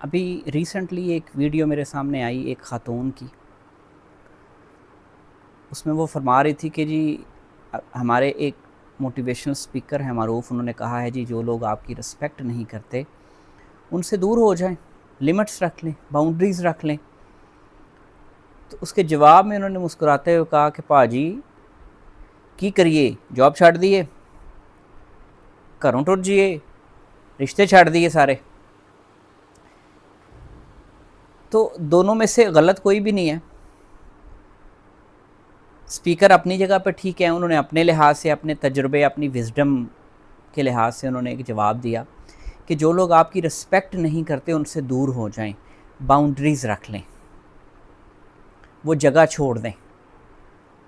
अभी रिसेंटली एक वीडियो मेरे सामने आई एक ख़ातून की। उसमें वो फरमा रही थी कि जी हमारे एक मोटिवेशनल स्पीकर हैं मारूफ़, उन्होंने कहा है जी जो लोग आपकी रिस्पेक्ट नहीं करते उनसे दूर हो जाएं, लिमिट्स रख लें, बाउंड्रीज़ रख लें। तो उसके जवाब में उन्होंने मुस्कुराते हुए कहा कि पाजी की करिए, जॉब छड़ दिए, घरों टुट जिए, रिश्ते छड़ दिए सारे। तो दोनों में से गलत कोई भी नहीं है। स्पीकर अपनी जगह पर ठीक है, उन्होंने अपने लिहाज से, अपने तजुर्बे, अपनी विजडम के लिहाज से उन्होंने एक जवाब दिया कि जो लोग आपकी रिस्पेक्ट नहीं करते उनसे दूर हो जाएं, बाउंड्रीज़ रख लें, वो जगह छोड़ दें।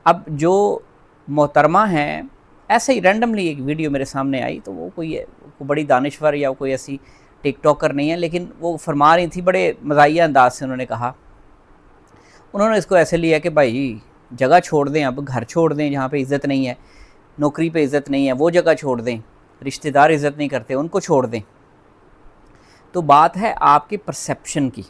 अब जो मोहतरमा हैं, ऐसे ही रैंडमली एक वीडियो मेरे सामने आई, तो वो कोई बड़ी दानिश्वर या कोई ऐसी टिकटॉकर नहीं है, लेकिन वो फरमा रही थी, बड़े मज़ाहिया अंदाज से उन्होंने कहा। उन्होंने इसको ऐसे लिया कि भाई जगह छोड़ दें, अब घर छोड़ दें जहाँ पे इज़्ज़त नहीं है, नौकरी पे इज़्ज़त नहीं है, वो जगह छोड़ दें, रिश्तेदार इज़्ज़त नहीं करते उनको छोड़ दें। तो बात है आपके परसेप्शन की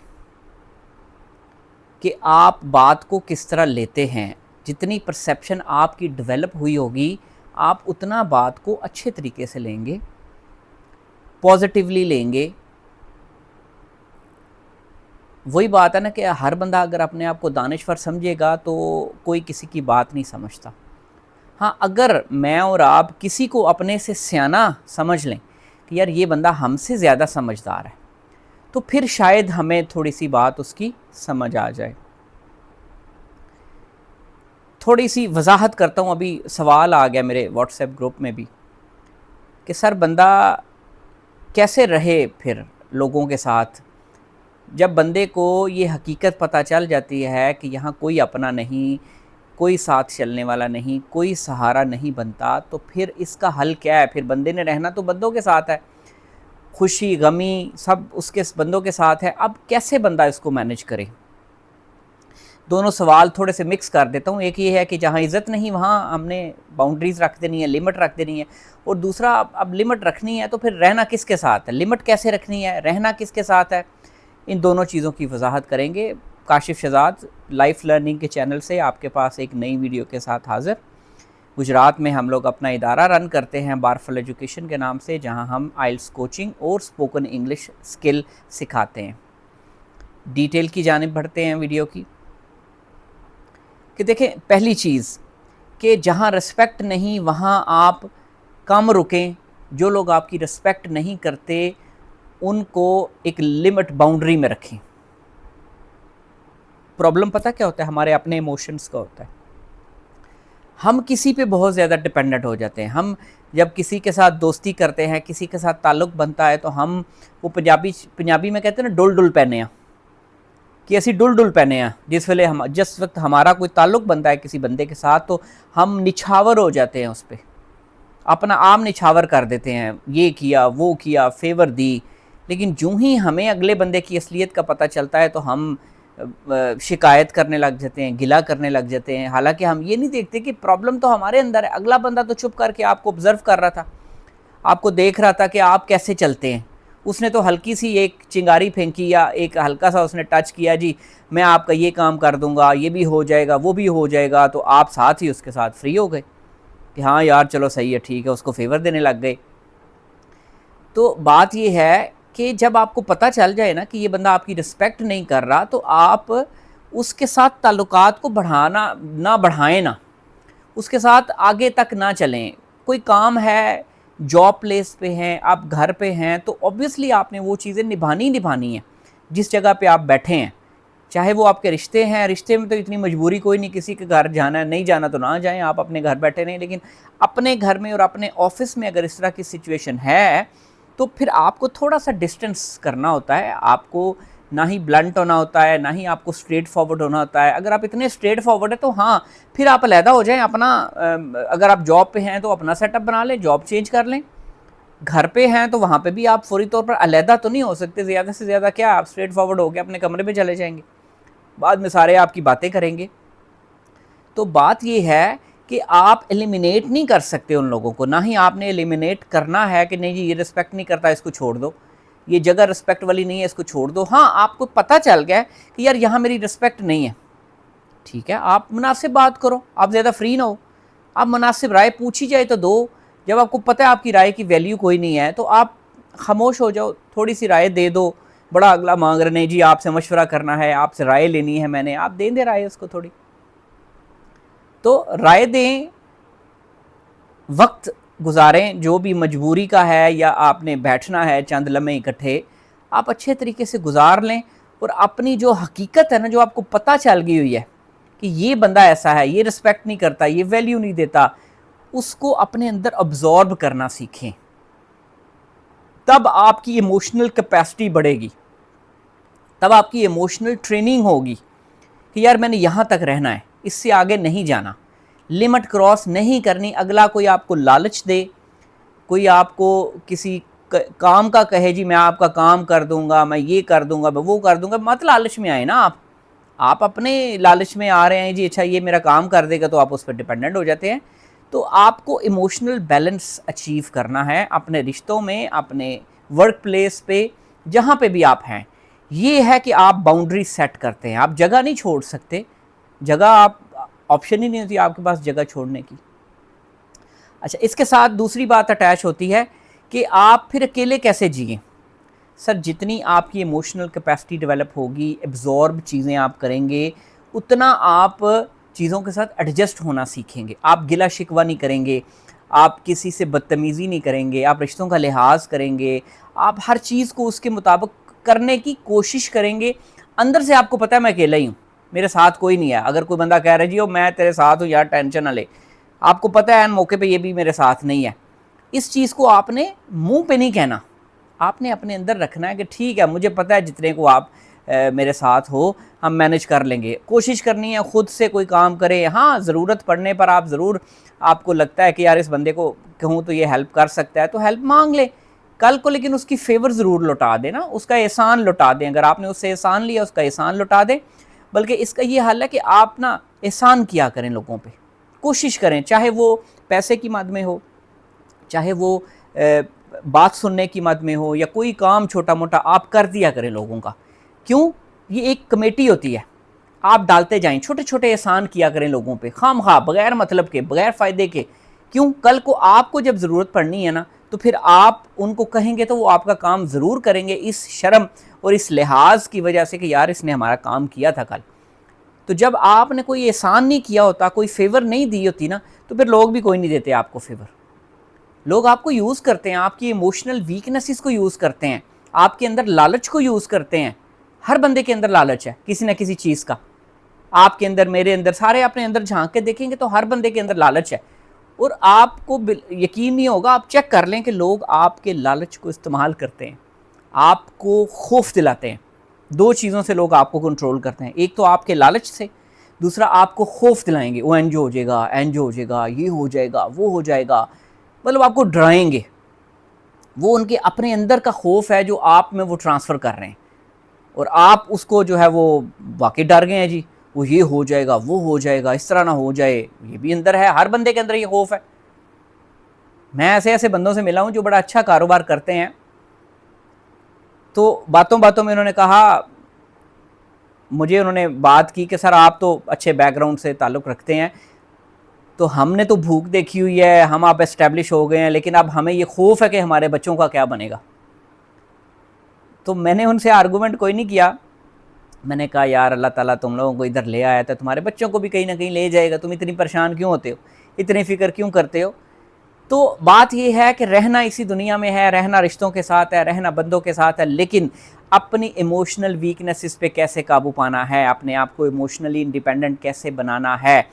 कि आप बात को किस तरह लेते हैं। जितनी परसेप्शन आपकी डेवलप हुई होगी, आप उतना बात को अच्छे तरीके से लेंगे, पॉजिटिवली लेंगे। वही बात है ना कि हर बंदा अगर अपने आप को दानिश्वर समझेगा तो कोई किसी की बात नहीं समझता। हाँ, अगर मैं और आप किसी को अपने से सियाना समझ लें कि यार ये बंदा हमसे ज़्यादा समझदार है, तो फिर शायद हमें थोड़ी सी बात उसकी समझ आ जाए। थोड़ी सी वजाहत करता हूँ। अभी सवाल आ गया मेरे व्हाट्सएप ग्रुप में भी कि सर बंदा कैसे रहे फिर लोगों के साथ, जब बंदे को ये हकीकत पता चल जाती है कि यहाँ कोई अपना नहीं, कोई साथ चलने वाला नहीं, कोई सहारा नहीं बनता, तो फिर इसका हल क्या है? फिर बंदे ने रहना तो बंदों के साथ है, खुशी गमी सब उसके बंदों के साथ है। अब कैसे बंदा इसको मैनेज करे? दोनों सवाल थोड़े से मिक्स कर देता हूँ। एक ये है कि जहाँ इज़्ज़त नहीं वहाँ हमने बाउंड्रीज़ रख देनी है, लिमिट रख देनी है। और दूसरा, अब लिमिट रखनी है तो फिर रहना किसके साथ है, लिमिट कैसे रखनी है, रहना किसके साथ है, इन दोनों चीज़ों की वजाहत करेंगे। काशिफ शहजाद लाइफ लर्निंग के चैनल से आपके पास एक नई वीडियो के साथ हाज़िर। गुजरात में हम लोग अपना इदारा रन करते हैं बारफल एजुकेशन के नाम से, जहां हम आइल्स कोचिंग और स्पोकन इंग्लिश स्किल सिखाते हैं। डिटेल की जानिब बढ़ते हैं वीडियो की कि देखें, पहली चीज़ कि जहां रिस्पेक्ट नहीं वहां आप कम रुकें। जो लोग आपकी रिस्पेक्ट नहीं करते उनको एक लिमिट, बाउंड्री में रखें। प्रॉब्लम पता क्या होता है? हमारे अपने इमोशंस का होता है। हम किसी पे बहुत ज़्यादा डिपेंडेंट हो जाते हैं। हम जब किसी के साथ दोस्ती करते हैं, किसी के साथ ताल्लुक़ बनता है, तो हम वो पंजाबी में कहते हैं ना, डुल डुल पैने आ, कि असी डुल डुल पैने आ। जिस वक्त हमारा कोई ताल्लुक़ बनता है किसी बंदे के साथ, तो हम निछावर हो जाते हैं उस पर, अपना आम निछावर कर देते हैं, ये किया वो किया, फेवर दी। लेकिन जूँ ही हमें अगले बंदे की असलियत का पता चलता है तो हम शिकायत करने लग जाते हैं, गिला करने लग जाते हैं। हालांकि हम ये नहीं देखते कि प्रॉब्लम तो हमारे अंदर है। अगला बंदा तो चुप करके आपको ऑब्जर्व कर रहा था, आपको देख रहा था कि आप कैसे चलते हैं। उसने तो हल्की सी एक चिंगारी फेंकी या एक हल्का सा उसने टच किया, जी मैं आपका ये काम कर दूंगा, ये भी हो जाएगा, वो भी हो जाएगा, तो आप साथ ही उसके साथ फ्री हो गए कि हाँ यार चलो सही है, ठीक है, उसको फेवर देने लग गए। तो बात ये है कि जब आपको पता चल जाए ना कि ये बंदा आपकी रिस्पेक्ट नहीं कर रहा, तो आप उसके साथ ताल्लुकात को बढ़ाएं ना, उसके साथ आगे तक ना चलें। कोई काम है, जॉब प्लेस पे हैं, आप घर पे हैं, तो ऑब्वियसली आपने वो चीज़ें निभानी हैं जिस जगह पे आप बैठे हैं। चाहे वो आपके रिश्ते हैं, रिश्ते में तो इतनी मजबूरी कोई नहीं, किसी के घर जाना है, नहीं जाना तो ना जाएं, आप अपने घर बैठे रहें। लेकिन अपने घर में और अपने ऑफिस में अगर इस तरह की सिचुएशन है, तो फिर आपको थोड़ा सा डिस्टेंस करना होता है। आपको ना ही ब्लंट होना होता है, ना ही आपको स्ट्रेट फॉरवर्ड होना होता है। अगर आप इतने स्ट्रेट फॉरवर्ड है तो हाँ, फिर आप अलहदा हो जाएं। अपना अगर आप जॉब पे हैं तो अपना सेटअप बना लें, जॉब चेंज कर लें। घर पे हैं तो वहाँ पे भी आप फौरी तौर पर अलहदा तो नहीं हो सकते। ज़्यादा से ज़्यादा क्या, आप स्ट्रेट फॉरवर्ड हो के अपने कमरे में चले जाएंगे, बाद में सारे आपकी बातें करेंगे। तो बात ये है कि आप एलिमिनेट नहीं कर सकते उन लोगों को, ना ही आपने एलिमिनेट करना है कि नहीं जी ये रिस्पेक्ट नहीं करता, इसको छोड़ दो। ये जगह रिस्पेक्ट वाली नहीं है, इसको छोड़ दो। हाँ, आपको पता चल गया कि यार यहाँ मेरी रिस्पेक्ट नहीं है, ठीक है, आप मुनासिब बात करो, आप ज़्यादा फ्री ना हो, आप मुनासिब राय पूछी जाए तो दो। जब आपको पता है आपकी राय की वैल्यू कोई नहीं है तो आप खामोश हो जाओ, थोड़ी सी राय दे दो। बड़ा अगला मांग रहे नहीं जी आपसे मशवरा करना है, आपसे राय लेनी है मैंने, आप दें दे राय उसको थोड़ी, तो राय दें, वक्त गुजारें, जो भी मजबूरी का है या आपने बैठना है चंद लम्हे इकट्ठे, आप अच्छे तरीके से गुजार लें। और अपनी जो हकीकत है ना, जो आपको पता चल गई हुई है कि ये बंदा ऐसा है, ये रिस्पेक्ट नहीं करता, ये वैल्यू नहीं देता, उसको अपने अंदर अब्जॉर्ब करना सीखें। तब आपकी इमोशनल कैपेसिटी बढ़ेगी, तब आपकी इमोशनल ट्रेनिंग होगी कि यार मैंने यहाँ तक रहना है, इससे आगे नहीं जाना, लिमिट क्रॉस नहीं करनी। अगला कोई आपको लालच दे, कोई आपको किसी काम का कहे जी मैं आपका काम कर दूंगा, मैं ये कर दूंगा, मैं वो कर दूंगा, मत लालच में आए ना आप अपने लालच में आ रहे हैं जी, अच्छा ये मेरा काम कर देगा, तो आप उस पर डिपेंडेंट हो जाते हैं। तो आपको इमोशनल बैलेंस अचीव करना है अपने रिश्तों में, अपने वर्क प्लेस पे, जहाँ पे भी आप हैं। ये है कि आप बाउंड्री सेट करते हैं, आप जगह नहीं छोड़ सकते, जगह आप ऑप्शन ही नहीं होती आपके पास जगह छोड़ने की। अच्छा, इसके साथ दूसरी बात अटैच होती है कि आप फिर अकेले कैसे जिए। सर, जितनी आपकी इमोशनल कैपेसिटी डेवलप होगी, एब्जॉर्ब चीज़ें आप करेंगे, उतना आप चीज़ों के साथ एडजस्ट होना सीखेंगे। आप गिला शिकवा नहीं करेंगे, आप किसी से बदतमीज़ी नहीं करेंगे, आप रिश्तों का लिहाज करेंगे, आप हर चीज़ को उसके मुताबिक करने की कोशिश करेंगे। अंदर से आपको पता है मैं अकेला ही हूँ, मेरे साथ कोई नहीं है। अगर कोई बंदा कह रहा है जी ओ मैं तेरे साथ हूँ यार, टेंशन ना ले, आपको पता है मौके पे ये भी मेरे साथ नहीं है। इस चीज़ को आपने मुंह पे नहीं कहना, आपने अपने अंदर रखना है कि ठीक है, मुझे पता है जितने को आप मेरे साथ हो हम मैनेज कर लेंगे। कोशिश करनी है खुद से कोई काम करे। हाँ, ज़रूरत पड़ने पर आप ज़रूर, आपको लगता है कि यार इस बंदे को कहूँ तो ये हेल्प कर सकता है, तो हेल्प मांग ले कल को, लेकिन उसकी फेवर ज़रूर लौटा देना, उसका एहसान लौटा दें। अगर आपने उससे एहसान लिया, उसका एहसान लौटा दें। बल्कि इसका ये हल है कि आप ना एहसान किया करें लोगों पे, कोशिश करें, चाहे वो पैसे की मद में हो, चाहे वो बात सुनने की मद में हो, या कोई काम छोटा मोटा आप कर दिया करें लोगों का। क्यों? ये एक कमेटी होती है, आप डालते जाएं, छोटे छोटे एहसान किया करें लोगों पे, खामखा, बगैर मतलब के, बगैर फ़ायदे के। क्यों? कल को आपको जब ज़रूरत पड़नी है ना, तो फिर आप उनको कहेंगे तो वो आपका काम ज़रूर करेंगे, इस शर्म और इस लिहाज की वजह से कि यार इसने हमारा काम किया था कल। तो जब आपने कोई एहसान नहीं किया होता, कोई फेवर नहीं दी होती ना, तो फिर लोग भी कोई नहीं देते आपको फेवर। लोग आपको यूज़ करते हैं, आपकी इमोशनल वीकनेसेस को यूज़ करते हैं, आपके अंदर लालच को यूज़ करते हैं। हर बंदे के अंदर लालच है किसी न किसी चीज़ का, आपके अंदर, मेरे अंदर, सारे अपने अंदर झांक के देखेंगे तो हर बंदे के अंदर लालच है। और आपको यकीन नहीं होगा, आप चेक कर लें कि लोग आपके लालच को इस्तेमाल करते हैं, आपको खौफ दिलाते हैं। दो चीज़ों से लोग आपको कंट्रोल करते हैं, एक तो आपके लालच से, दूसरा आपको खौफ दिलाएंगे, वो एंजो हो जाएगा, एंजो हो जाएगा, ये हो जाएगा, वो हो जाएगा, मतलब आपको डराएंगे। वो उनके अपने अंदर का खौफ है जो आप में वो ट्रांसफ़र कर रहे हैं, और आप उसको जो है वो वाकई डर गए हैं जी, वो ये हो जाएगा, वो हो जाएगा, इस तरह ना हो जाए, ये भी अंदर है, हर बंदे के अंदर ये खौफ है। मैं ऐसे ऐसे बंदों से मिला हूँ जो बड़ा अच्छा कारोबार करते हैं, तो बातों बातों में उन्होंने कहा, मुझे उन्होंने बात की कि सर आप तो अच्छे बैकग्राउंड से ताल्लुक़ रखते हैं, तो हमने तो भूख देखी हुई है, हम आप एस्टेब्लिश हो गए हैं, लेकिन अब हमें ये खौफ है कि हमारे बच्चों का क्या बनेगा। तो मैंने उनसे आर्गूमेंट कोई नहीं किया, मैंने कहा यार अल्लाह ताला तुम लोगों को इधर ले आया था, तुम्हारे बच्चों को भी कहीं ना कहीं ले जाएगा, तुम इतनी परेशान क्यों होते हो, इतनी फ़िक्र क्यों करते हो। तो बात ये है कि रहना इसी दुनिया में है, रहना रिश्तों के साथ है, रहना बंदों के साथ है, लेकिन अपनी इमोशनल वीकनेसेस पे कैसे काबू पाना है, अपने आप को इमोशनली इंडिपेंडेंट कैसे बनाना है,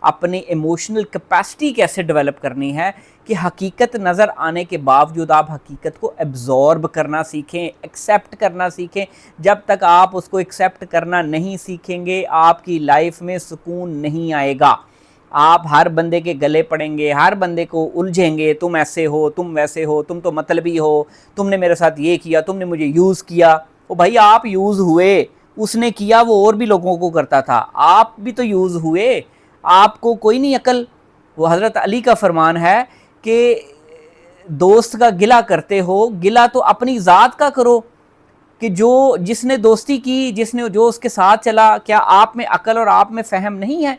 अपनी इमोशनल कैपेसिटी कैसे डेवलप करनी है कि हकीकत नज़र आने के बावजूद आप हकीकत को एब्जॉर्ब करना सीखें, एक्सेप्ट करना सीखें। जब तक आप उसको एक्सेप्ट करना नहीं सीखेंगे, आपकी लाइफ में सुकून नहीं आएगा। आप हर बंदे के गले पड़ेंगे, हर बंदे को उलझेंगे, तुम ऐसे हो, तुम वैसे हो, तुम तो मतलबी हो, तुमने मेरे साथ ये किया, तुमने मुझे यूज़ किया। ओ भाई, आप यूज़ हुए, उसने किया वो और भी लोगों को करता था, आप भी तो यूज़ हुए, आपको कोई नहीं अकल। वो हज़रत अली का फरमान है कि दोस्त का गिला करते हो, गिला तो अपनी ज़ात का करो कि जो जिसने दोस्ती की, जिसने जो उसके साथ चला, क्या आप में अकल और आप में फ़हम नहीं है?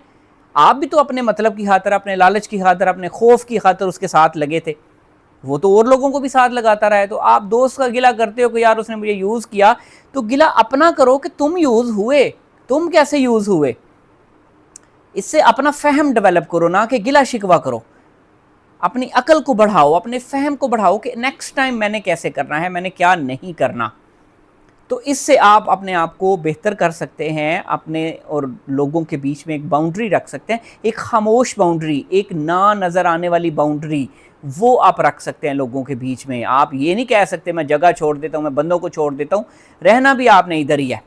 आप भी तो अपने मतलब की खातिर, अपने लालच की खातिर, अपने खौफ की खातिर उसके साथ लगे थे। वो तो और लोगों को भी साथ लगाता रहा है। तो आप दोस्त का गिला करते हो कि यार उसने मुझे यूज़ किया, तो गिला अपना करो कि तुम यूज़ हुए, तुम कैसे यूज़ हुए। इससे अपना फ़हम डेवलप करो, ना कि गिला शिकवा करो। अपनी अकल को बढ़ाओ, अपने फ़हम को बढ़ाओ कि नेक्स्ट टाइम मैंने कैसे करना है, मैंने क्या नहीं करना। तो इससे आप अपने आप को बेहतर कर सकते हैं, अपने और लोगों के बीच में एक बाउंड्री रख सकते हैं, एक खामोश बाउंड्री, एक ना नज़र आने वाली बाउंड्री, वो आप रख सकते हैं लोगों के बीच में। आप ये नहीं कह सकते मैं जगह छोड़ देता हूँ, मैं बंदों को छोड़ देता हूँ। रहना भी आपने इधर ही है,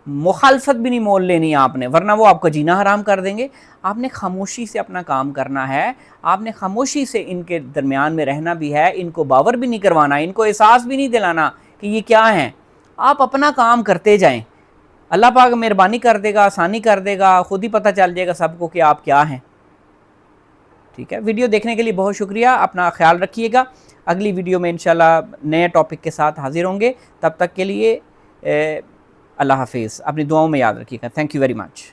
मुखालफत भी नहीं मोल लेनी है आपने, वरना वो आपका जीना हराम कर देंगे। आपने खामोशी से अपना काम करना है, आपने खामोशी से इनके दरमियान में रहना भी है, इनको बावर भी नहीं करवाना, इनको एहसास भी नहीं दिलाना कि ये क्या हैं। आप अपना काम करते जाएं, अल्लाह पाक मेहरबानी कर देगा, आसानी कर देगा, खुद ही पता चल जाएगा सबको कि आप क्या हैं। ठीक है, वीडियो देखने के लिए बहुत शुक्रिया, अपना ख्याल रखिएगा। अगली वीडियो में इंशाल्लाह नए टॉपिक के साथ हाजिर होंगे। तब तक के लिए अल्लाह हाफिज़, अपनी दुआओं में याद रखिएगा। Thank you very much.